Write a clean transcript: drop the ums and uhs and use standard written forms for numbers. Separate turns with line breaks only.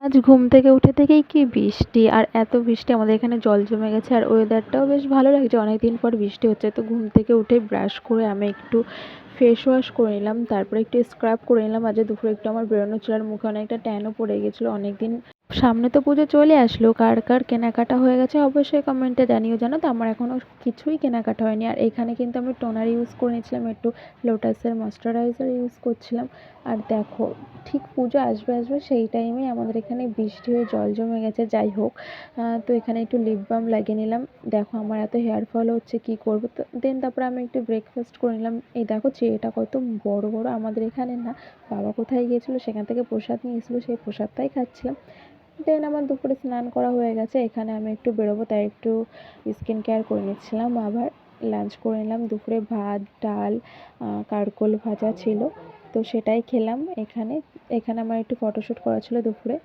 আজ ঘুম থেকে উঠে থেকেই কি বৃষ্টি, আর এত বৃষ্টি আমাদের এখানে জল জমে গেছে, আর ওয়েদারটাও বেশ ভালো লাগছে, অনেকদিন পর বৃষ্টি হচ্ছে। তো ঘুম থেকে উঠে ব্রাশ করে আমি একটু ফেস ওয়াশ করে নিলাম, তারপরে একটু স্ক্রাব করে নিলাম। আজ দুপুরে একটু আমার বেরোনো ছিল, আর মুখে অনেকটা ট্যানও পড়ে গেছিলো অনেকদিন। সামনে তো পুজো চলে আসলো, কার কার কেনাকাটা হয়ে গেছে অবশ্যই কমেন্টে জানিও। জানো তো আমার এখনও কিছুই কেনাকাটা হয়নি। আর এখানে কিন্তু আমি টোনার ইউজ করে নিয়েছিলাম, একটু লোটাসের ময়শ্চারাইজার ইউজ করছিলাম। আর দেখো, ঠিক পুজো আসবে আসবে সেই টাইমে আমাদের এখানে বৃষ্টি হয়ে জল জমে গেছে। যাই হোক, তো এখানে একটু লিপ বাম লাগিয়ে নিলাম। দেখো আমার এত হেয়ার ফল হচ্ছে, কী করবো। তো দেন তারপরে আমি একটু ব্রেকফাস্ট করে নিলাম। এই দেখো ট্রেটা কত বড় বড়, আমাদের এখানে না, বাবা কোথায় গিয়েছিলো সেখান থেকে প্রসাদ নিয়ে এসেছিলো, সেই প্রসাদটাই খাচ্ছিলাম। দেন আমার দুপুরে স্নান করা হয়ে গেছে। এখানে আমি একটু বেরোবো তাই একটু স্কিন কেয়ার করে নিচ্ছিলাম। আবার লাঞ্চ করে নিলাম। দুপুরে ভাত, ডাল, কারকোল ভাজা ছিল, তো সেটাই খেলাম। এখানে এখানে আমার একটু ফটোশ্যুট করা ছিল দুপুরে।